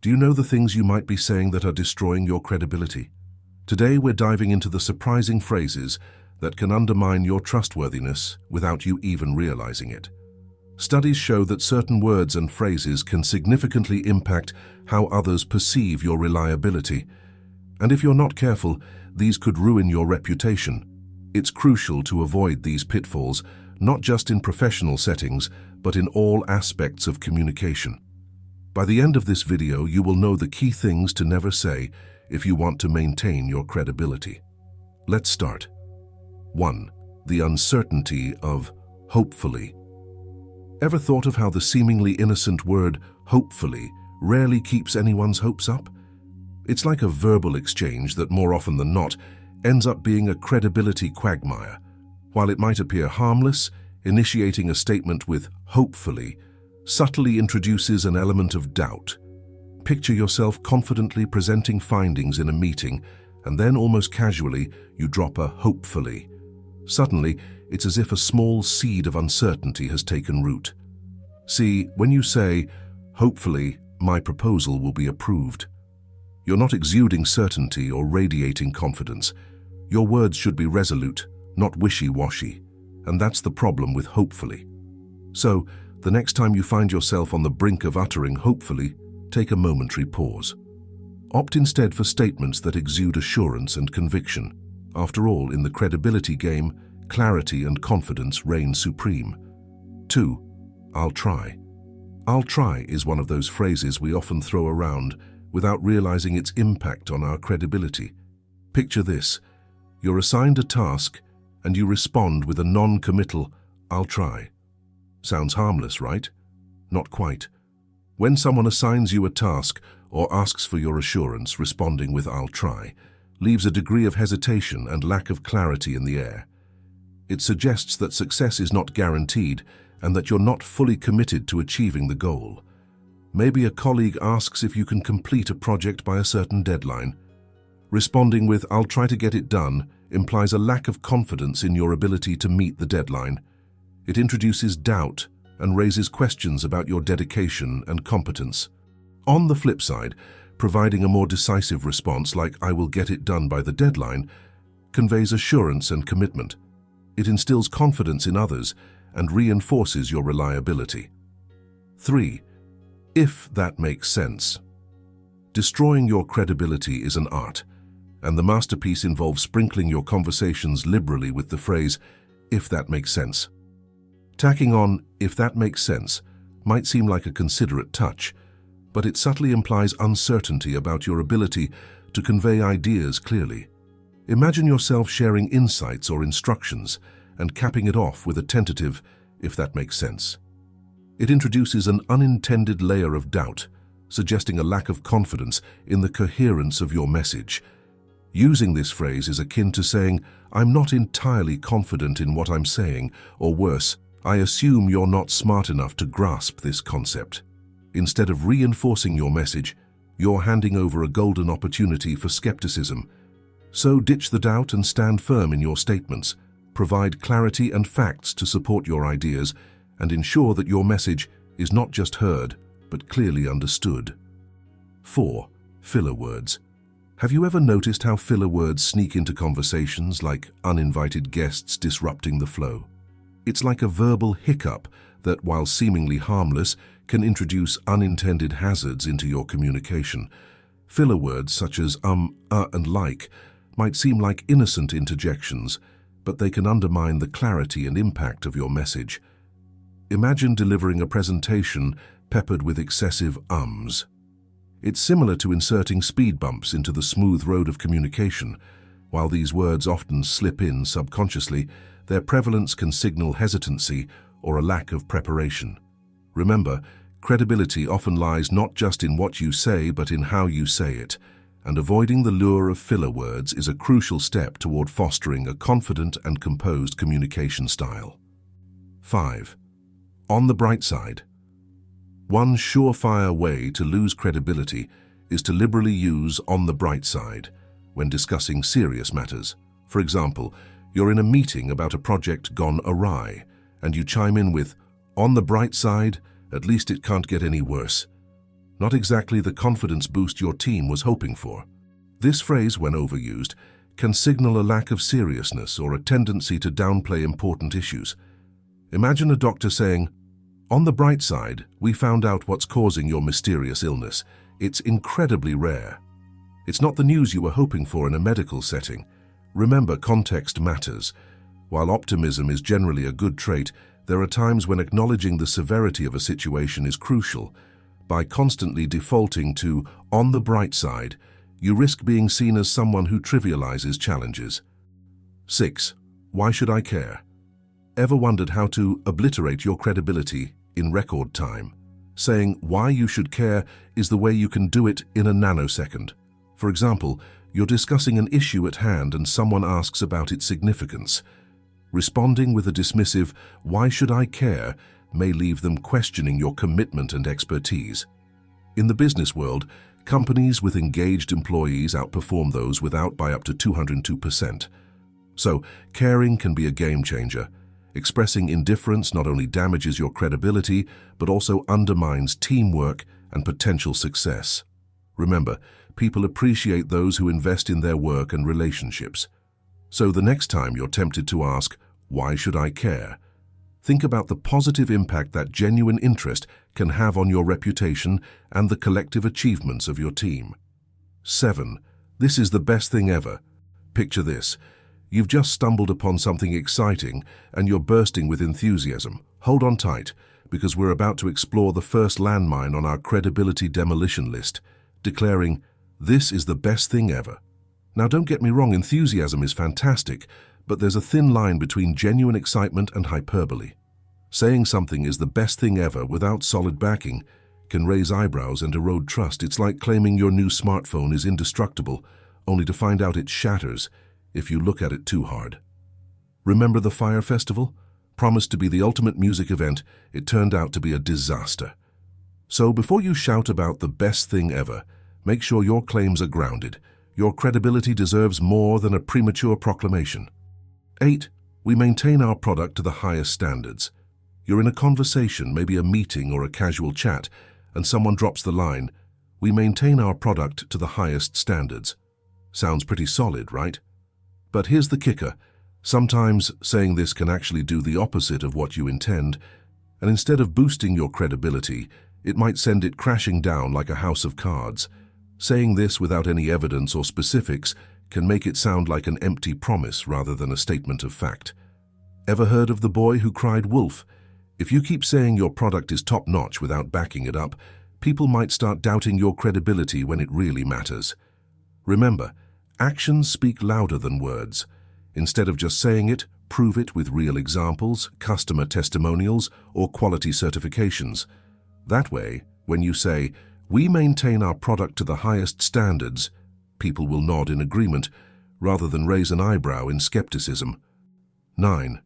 Do you know the things you might be saying that are destroying your credibility? Today we're diving into the surprising phrases that can undermine your trustworthiness without you even realizing it. Studies show that certain words and phrases can significantly impact how others perceive your reliability. And if you're not careful, these could ruin your reputation. It's crucial to avoid these pitfalls, not just in professional settings, but in all aspects of communication. By the end of this video, you will know the key things to never say if you want to maintain your credibility. Let's start. 1. The uncertainty of hopefully. Ever thought of how the seemingly innocent word hopefully rarely keeps anyone's hopes up? It's like a verbal exchange that more often than not ends up being a credibility quagmire. While it might appear harmless, initiating a statement with hopefully subtly introduces an element of doubt. Picture yourself confidently presenting findings in a meeting, and then almost casually you drop a hopefully. Suddenly, it's as if a small seed of uncertainty has taken root. See, when you say, hopefully, my proposal will be approved, you're not exuding certainty or radiating confidence. Your words should be resolute, not wishy-washy, and that's the problem with hopefully. So, the next time you find yourself on the brink of uttering hopefully, take a momentary pause. Opt instead for statements that exude assurance and conviction. After all, in the credibility game, clarity and confidence reign supreme. 2. I'll try. I'll try is one of those phrases we often throw around without realizing its impact on our credibility. Picture this. You're assigned a task and you respond with a non-committal, I'll try. Sounds harmless, right? Not quite. When someone assigns you a task or asks for your assurance, responding with I'll try leaves a degree of hesitation and lack of clarity in the air. It suggests that success is not guaranteed and that you're not fully committed to achieving the goal. Maybe a colleague asks if you can complete a project by a certain deadline. Responding with I'll try to get it done implies a lack of confidence in your ability to meet the deadline. It introduces doubt and raises questions about your dedication and competence. On the flip side, providing a more decisive response like I will get it done by the deadline conveys assurance and commitment. It instills confidence in others and reinforces your reliability. 3. If that makes sense. Destroying your credibility is an art, and the masterpiece involves sprinkling your conversations liberally with the phrase, if that makes sense. Tacking on, if that makes sense, might seem like a considerate touch, but it subtly implies uncertainty about your ability to convey ideas clearly. Imagine yourself sharing insights or instructions and capping it off with a tentative, if that makes sense. It introduces an unintended layer of doubt, suggesting a lack of confidence in the coherence of your message. Using this phrase is akin to saying, I'm not entirely confident in what I'm saying, or worse, I assume you're not smart enough to grasp this concept. Instead of reinforcing your message, you're handing over a golden opportunity for skepticism. So ditch the doubt and stand firm in your statements. Provide clarity and facts to support your ideas and ensure that your message is not just heard, but clearly understood. 4. Filler words. Have you ever noticed how filler words sneak into conversations like uninvited guests disrupting the flow? It's like a verbal hiccup that, while seemingly harmless, can introduce unintended hazards into your communication. Filler words such as and like might seem like innocent interjections, but they can undermine the clarity and impact of your message. Imagine delivering a presentation peppered with excessive ums. It's similar to inserting speed bumps into the smooth road of communication. While these words often slip in subconsciously, their prevalence can signal hesitancy or a lack of preparation. Remember, credibility often lies not just in what you say, but in how you say it, and avoiding the lure of filler words is a crucial step toward fostering a confident and composed communication style. 5. On the bright side. One surefire way to lose credibility is to liberally use on the bright side when discussing serious matters. For example, you're in a meeting about a project gone awry, and you chime in with, on the bright side, at least it can't get any worse. not exactly the confidence boost your team was hoping for. This phrase, when overused, can signal a lack of seriousness or a tendency to downplay important issues. Imagine a doctor saying, "On the bright side, we found out what's causing your mysterious illness. It's incredibly rare." It's not the news you were hoping for in a medical setting. Remember, context matters. While optimism is generally a good trait, there are times when acknowledging the severity of a situation is crucial. By constantly defaulting to "on the bright side," you risk being seen as someone who trivializes challenges. 6. Why should I care? Ever wondered how to obliterate your credibility in record time? Saying why you should care is the way you can do it in a nanosecond. For example, you're discussing an issue at hand and someone asks about its significance. Responding with a dismissive, "Why should I care?" may leave them questioning your commitment and expertise. In the business world, companies with engaged employees outperform those without by up to 202%. So, caring can be a game changer. Expressing indifference not only damages your credibility, but also undermines teamwork and potential success. Remember, people appreciate those who invest in their work and relationships. So the next time you're tempted to ask, "Why should I care?" think about the positive impact that genuine interest can have on your reputation and the collective achievements of your team. 7. This is the best thing ever. Picture this. You've just stumbled upon something exciting and you're bursting with enthusiasm. Hold on tight, because we're about to explore the first landmine on our credibility demolition list, declaring, "This is the best thing ever." Now, don't get me wrong, enthusiasm is fantastic, but there's a thin line between genuine excitement and hyperbole. Saying something is the best thing ever without solid backing can raise eyebrows and erode trust. It's like claiming your new smartphone is indestructible, only to find out it shatters if you look at it too hard. Remember the Fire Festival? Promised to be the ultimate music event, it turned out to be a disaster. So before you shout about the best thing ever, make sure your claims are grounded. Your credibility deserves more than a premature proclamation. 8. We maintain our product to the highest standards. You're in a conversation, maybe a meeting or a casual chat, and someone drops the line, "We maintain our product to the highest standards." Sounds pretty solid, right? But here's the kicker. Sometimes saying this can actually do the opposite of what you intend, and instead of boosting your credibility, it might send it crashing down like a house of cards. Saying this without any evidence or specifics can make it sound like an empty promise rather than a statement of fact. Ever heard of the boy who cried wolf? If you keep saying your product is top-notch without backing it up, people might start doubting your credibility when it really matters. Remember, actions speak louder than words. Instead of just saying it, prove it with real examples, customer testimonials, or quality certifications. That way, when you say, "We maintain our product to the highest standards," people will nod in agreement rather than raise an eyebrow in skepticism. 9.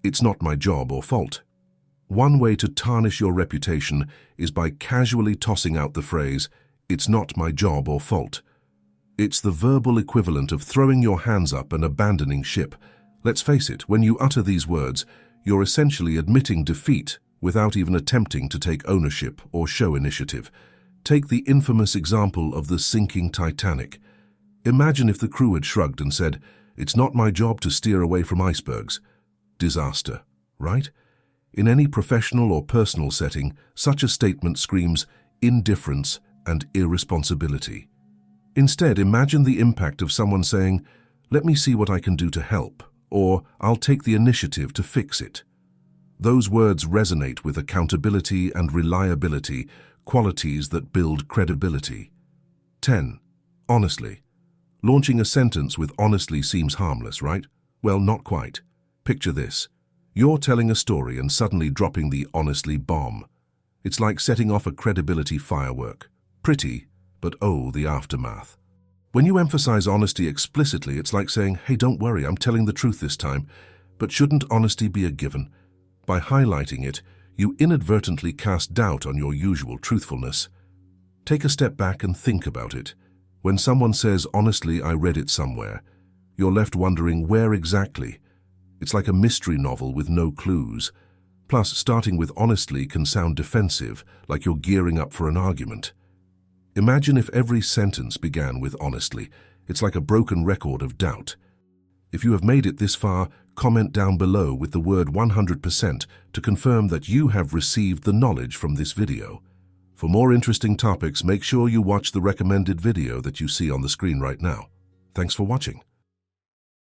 It's not my job or fault. One way to tarnish your reputation is by casually tossing out the phrase, "It's not my job or fault." It's the verbal equivalent of throwing your hands up and abandoning ship. Let's face it, when you utter these words, you're essentially admitting defeat without even attempting to take ownership or show initiative. Take the infamous example of the sinking Titanic. Imagine if the crew had shrugged and said, "It's not my job to steer away from icebergs." Disaster, right? In any professional or personal setting, such a statement screams indifference and irresponsibility. Instead, imagine the impact of someone saying, "Let me see what I can do to help," or "I'll take the initiative to fix it." Those words resonate with accountability and reliability, qualities that build credibility. 10. Honestly. Launching a sentence with honestly seems harmless, right? Well, not quite. Picture this. You're telling a story and suddenly dropping the honestly bomb. It's like setting off a credibility firework. Pretty, but oh, the aftermath. When you emphasize honesty explicitly, it's like saying, "Hey, don't worry, I'm telling the truth this time." But shouldn't honesty be a given? By highlighting it, you inadvertently cast doubt on your usual truthfulness. Take a step back and think about it. When someone says, "Honestly, I read it somewhere," you're left wondering where exactly. It's like a mystery novel with no clues. Plus, starting with honestly can sound defensive, like you're gearing up for an argument. Imagine if every sentence began with honestly. It's like a broken record of doubt. If you have made it this far, comment down below with the word 100% to confirm that you have received the knowledge from this video. For more interesting topics, make sure you watch the recommended video that you see on the screen right now. Thanks for watching.